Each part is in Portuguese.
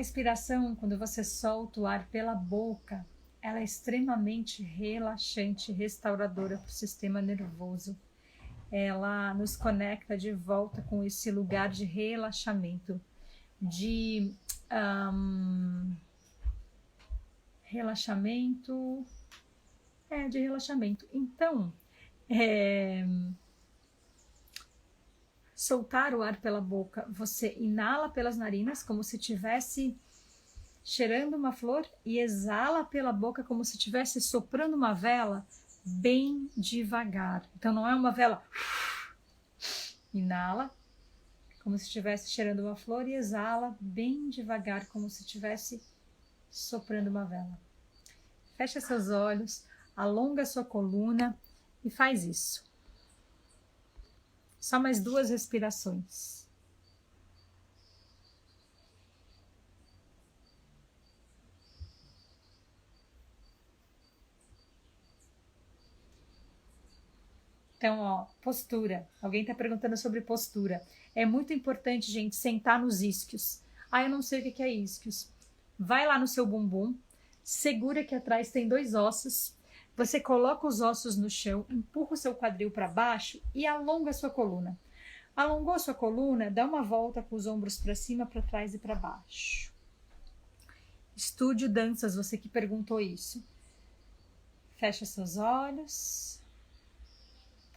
respiração, quando você solta o ar pela boca, ela é extremamente relaxante, restauradora para o sistema nervoso. Ela nos conecta de volta com esse lugar de relaxamento, de relaxamento. Então, soltar o ar pela boca, você inala pelas narinas como se estivesse cheirando uma flor e exala pela boca como se estivesse soprando uma vela bem devagar. Então não é uma vela. Inala como se estivesse cheirando uma flor e exala bem devagar como se estivesse soprando uma vela. Fecha seus olhos, alonga sua coluna e faz isso. Só mais 2 respirações. Então, ó, postura. Alguém está perguntando sobre postura. É muito importante, gente, sentar nos isquios. Ah, eu não sei o que é isquios. Vai lá no seu bumbum, segura que atrás tem 2 ossos. Você coloca os ossos no chão, empurra o seu quadril para baixo e alonga a sua coluna. Alongou a sua coluna, dá uma volta com os ombros para cima, para trás e para baixo. Estúdio Danças, você que perguntou isso. Fecha seus olhos.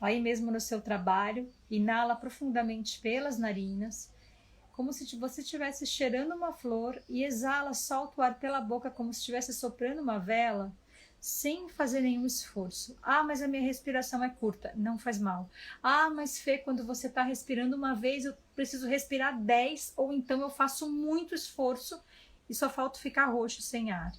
Aí mesmo no seu trabalho, inala profundamente pelas narinas, como se você estivesse cheirando uma flor e exala, solta o ar pela boca como se estivesse soprando uma vela, sem fazer nenhum esforço. Ah, mas a minha respiração é curta. Não faz mal. Ah, mas Fê, quando você está respirando uma vez, eu preciso respirar 10, ou então eu faço muito esforço e só falta ficar roxo sem ar.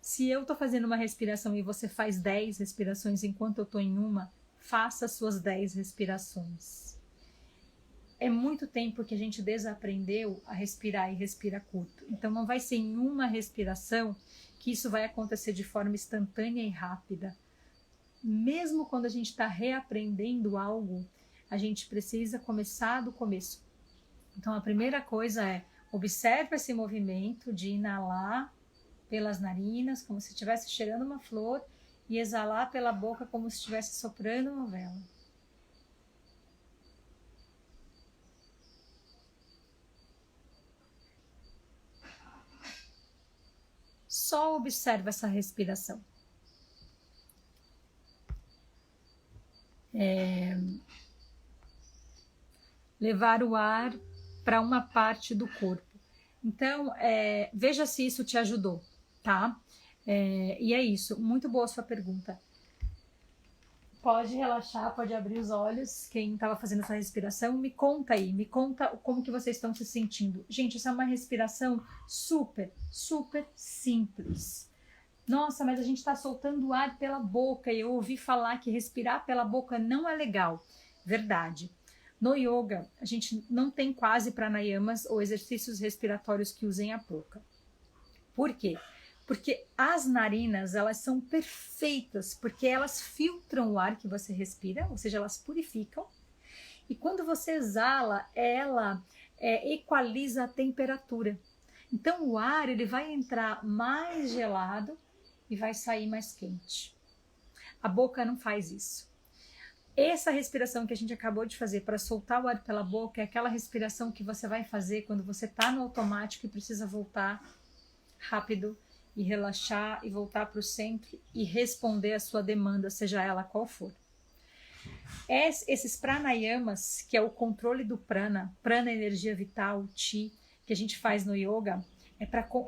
Se eu estou fazendo uma respiração e você faz 10 respirações enquanto eu estou em uma, faça as suas 10 respirações. É muito tempo que a gente desaprendeu a respirar e respira curto. Então não vai ser em uma respiração que isso vai acontecer de forma instantânea e rápida. Mesmo quando a gente está reaprendendo algo, a gente precisa começar do começo. Então a primeira coisa é, observe esse movimento de inalar pelas narinas, como se estivesse cheirando uma flor, e exalar pela boca como se estivesse soprando uma vela. Só observa essa respiração. Levar o ar para uma parte do corpo. Então, veja se isso te ajudou, tá? E é isso. Muito boa a sua pergunta. Pode relaxar, pode abrir os olhos. Quem estava fazendo essa respiração, me conta aí. Me conta como que vocês estão se sentindo. Gente, essa é uma respiração super, super simples. Nossa, mas a gente está soltando o ar pela boca e eu ouvi falar que respirar pela boca não é legal. Verdade. No yoga, a gente não tem quase pranayamas ou exercícios respiratórios que usem a boca. Por quê? Porque as narinas, elas são perfeitas, porque elas filtram o ar que você respira, ou seja, elas purificam. E quando você exala, ela equaliza a temperatura. Então o ar ele vai entrar mais gelado e vai sair mais quente. A boca não faz isso. Essa respiração que a gente acabou de fazer para soltar o ar pela boca é aquela respiração que você vai fazer quando você está no automático e precisa voltar rápido e relaxar e voltar para o centro e responder a sua demanda, seja ela qual for. Esses pranayamas, que é o controle do prana energia vital, chi, que a gente faz no yoga, é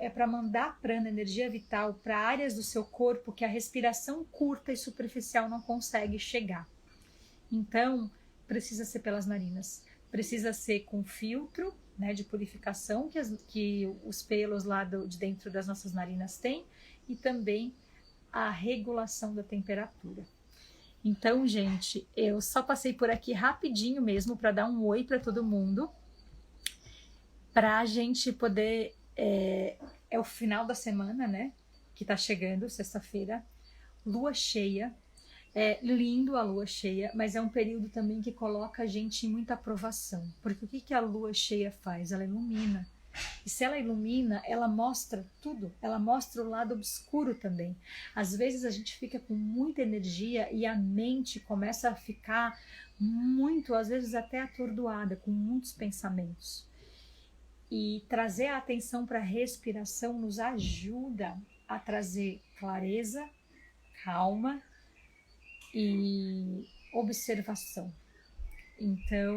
para mandar prana, energia vital, para áreas do seu corpo que a respiração curta e superficial não consegue chegar. Então, precisa ser pelas narinas, precisa ser com filtro, né, de purificação que os pelos lá de dentro das nossas narinas têm, e também a regulação da temperatura. Então, gente, eu só passei por aqui rapidinho mesmo para dar um oi para todo mundo, para a gente poder... É o final da semana, né, que tá chegando, sexta-feira, lua cheia. É lindo a lua cheia, mas é um período também que coloca a gente em muita aprovação. Porque o que a lua cheia faz? Ela ilumina. E se ela ilumina, ela mostra tudo, ela mostra o lado obscuro também. Às vezes a gente fica com muita energia e a mente começa a ficar muito, às vezes até atordoada, com muitos pensamentos. E trazer a atenção para a respiração nos ajuda a trazer clareza, calma e observação. Então,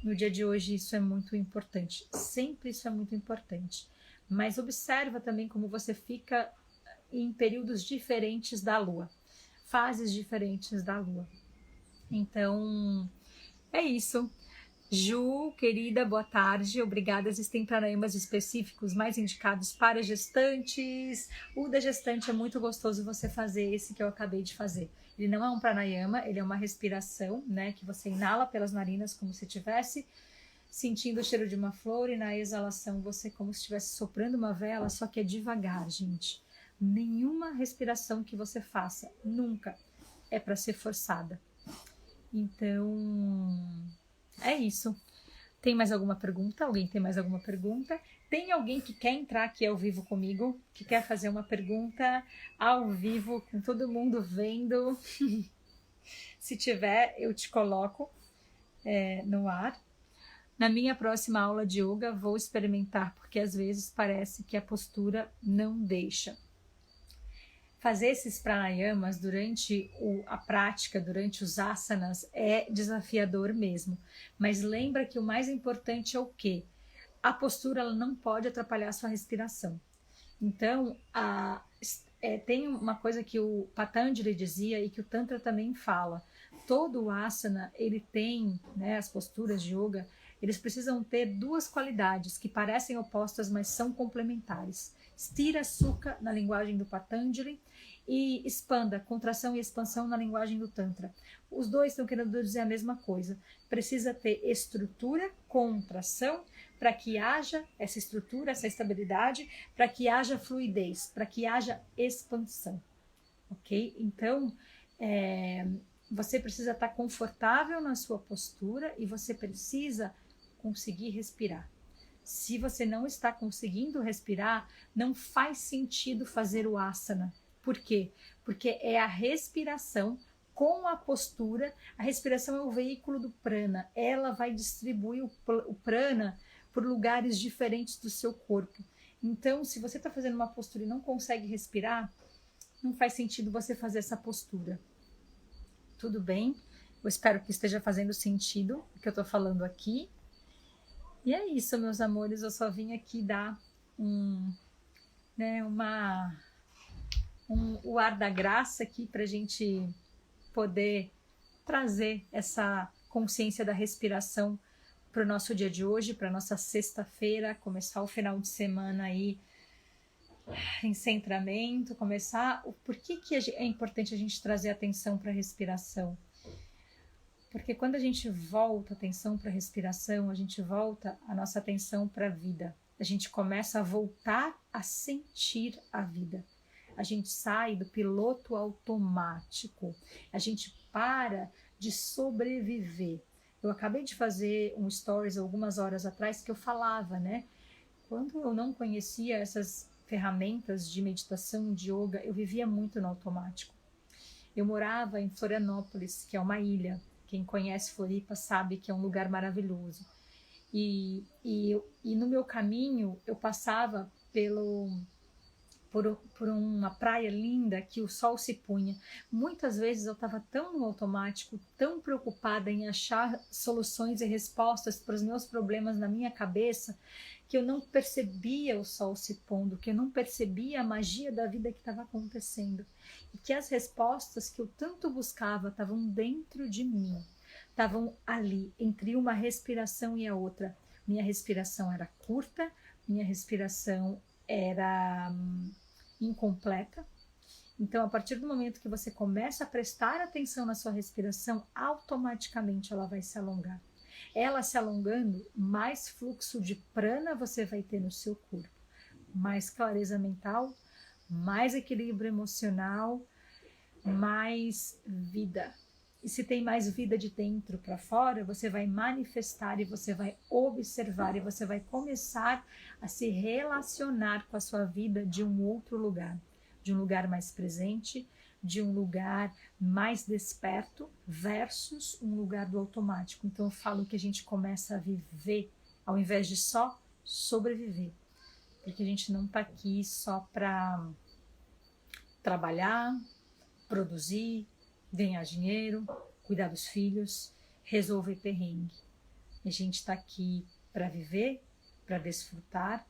no dia de hoje isso é muito importante. Sempre isso é muito importante. Mas observa também como você fica em períodos diferentes da Lua. Fases diferentes da Lua. Então, é isso. Ju, querida, boa tarde. Obrigada. Existem pranayamas específicos mais indicados para gestantes. O da gestante é muito gostoso você fazer esse que eu acabei de fazer. Ele não é um pranayama, ele é uma respiração, né? Que você inala pelas narinas como se estivesse sentindo o cheiro de uma flor e na exalação você como se estivesse soprando uma vela, só que é devagar, gente. Nenhuma respiração que você faça, nunca, é para ser forçada. Então... é isso. Tem mais alguma pergunta? Alguém tem mais alguma pergunta? Tem alguém que quer entrar aqui ao vivo comigo? Que quer fazer uma pergunta ao vivo, com todo mundo vendo? Se tiver, eu te coloco no ar. Na minha próxima aula de yoga, vou experimentar, porque às vezes parece que a postura não deixa. Fazer esses pranayamas durante a prática, durante os asanas, é desafiador mesmo. Mas lembra que o mais importante é o quê? A postura ela não pode atrapalhar a sua respiração. Então, tem uma coisa que o Patanjali dizia e que o Tantra também fala. Todo o asana, ele tem, né, as posturas de yoga, eles precisam ter duas qualidades que parecem opostas, mas são complementares. Stira Sukha, na linguagem do Patanjali, e expanda, contração e expansão na linguagem do Tantra. Os dois estão querendo dizer a mesma coisa. Precisa ter estrutura, contração, para que haja essa estrutura, essa estabilidade, para que haja fluidez, para que haja expansão. Ok? Então, você precisa estar confortável na sua postura e você precisa conseguir respirar. Se você não está conseguindo respirar, não faz sentido fazer o asana. Por quê? Porque é a respiração com a postura. A respiração é o veículo do prana. Ela vai distribuir o prana por lugares diferentes do seu corpo. Então, se você está fazendo uma postura e não consegue respirar, não faz sentido você fazer essa postura. Tudo bem? Eu espero que esteja fazendo sentido o que eu estou falando aqui. E é isso, meus amores. Eu só vim aqui dar o ar da graça aqui para a gente poder trazer essa consciência da respiração para o nosso dia de hoje, para nossa sexta-feira, começar o final de semana aí em centramento, Por que é importante a gente trazer atenção para a respiração? Porque quando a gente volta a atenção para a respiração, a gente volta a nossa atenção para a vida. A gente começa a voltar a sentir a vida. A gente sai do piloto automático. A gente para de sobreviver. Eu acabei de fazer um stories algumas horas atrás que eu falava, né? Quando eu não conhecia essas ferramentas de meditação, de yoga, eu vivia muito no automático. Eu morava em Florianópolis, que é uma ilha. Quem conhece Floripa sabe que é um lugar maravilhoso. E no meu caminho, eu passava por uma praia linda que o sol se punha. Muitas vezes eu estava tão no automático, tão preocupada em achar soluções e respostas para os meus problemas na minha cabeça, que eu não percebia o sol se pondo, que eu não percebia a magia da vida que estava acontecendo. E que as respostas que eu tanto buscava estavam dentro de mim, estavam ali, entre uma respiração e a outra. Minha respiração era curta, minha respiração era incompleta. Então, a partir do momento que você começa a prestar atenção na sua respiração, automaticamente ela vai se alongar. Ela se alongando, mais fluxo de prana você vai ter no seu corpo, mais clareza mental, mais equilíbrio emocional, mais vida. E se tem mais vida de dentro para fora, você vai manifestar e você vai observar e você vai começar a se relacionar com a sua vida de um outro lugar, de um lugar mais presente, de um lugar mais desperto versus um lugar do automático. Então eu falo que a gente começa a viver ao invés de só sobreviver, porque a gente não está aqui só para trabalhar, produzir, ganhar dinheiro, cuidar dos filhos, resolver perrengue. A gente está aqui para viver, para desfrutar,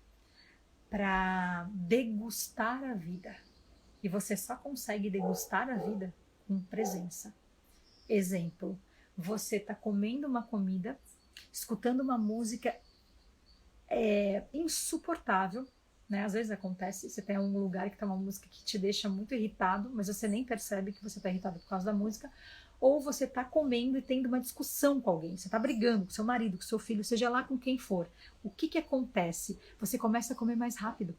para degustar a vida. E você só consegue degustar a vida com presença. Exemplo, você está comendo uma comida, escutando uma música insuportável, né? Às vezes acontece, você tem algum lugar que tá uma música que te deixa muito irritado, mas você nem percebe que você tá irritado por causa da música, ou você tá comendo e tendo uma discussão com alguém, você tá brigando com seu marido, com seu filho, seja lá com quem for. O que que acontece? Você começa a comer mais rápido.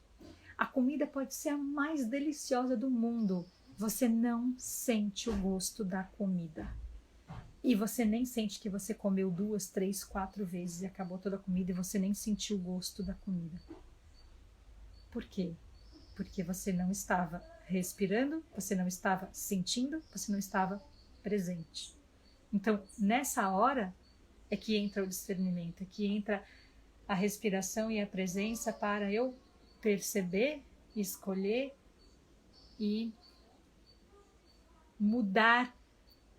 A comida pode ser a mais deliciosa do mundo, você não sente o gosto da comida. E você nem sente que você comeu 2, 3, 4 vezes e acabou toda a comida e você nem sentiu o gosto da comida. Por quê? Porque você não estava respirando, você não estava sentindo, você não estava presente. Então, nessa hora é que entra o discernimento, é que entra a respiração e a presença para eu perceber, escolher e mudar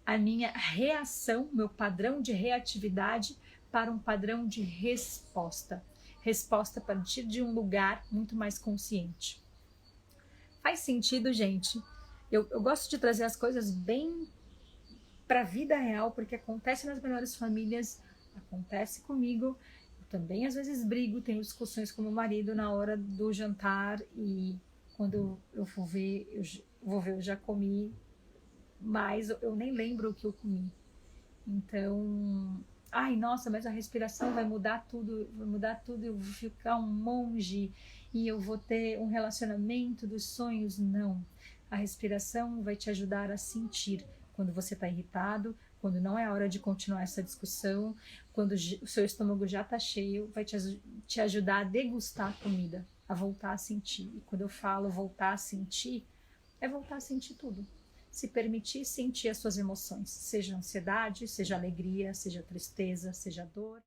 a minha reação, meu padrão de reatividade para um padrão de resposta. Resposta a partir de um lugar muito mais consciente. Faz sentido, gente? Eu gosto de trazer as coisas bem para a vida real, porque acontece nas melhores famílias, acontece comigo. Eu também às vezes brigo, tenho discussões com meu marido na hora do jantar e quando eu vou ver, eu já comi, mas eu nem lembro o que eu comi. Então, ai, nossa, mas a respiração vai mudar tudo, eu vou ficar um monge e eu vou ter um relacionamento dos sonhos. Não. A respiração vai te ajudar a sentir quando você está irritado, quando não é hora de continuar essa discussão, quando o seu estômago já está cheio, vai te ajudar a degustar a comida, a voltar a sentir. E quando eu falo voltar a sentir, é voltar a sentir tudo. Se permitir sentir as suas emoções, seja ansiedade, seja alegria, seja tristeza, seja dor.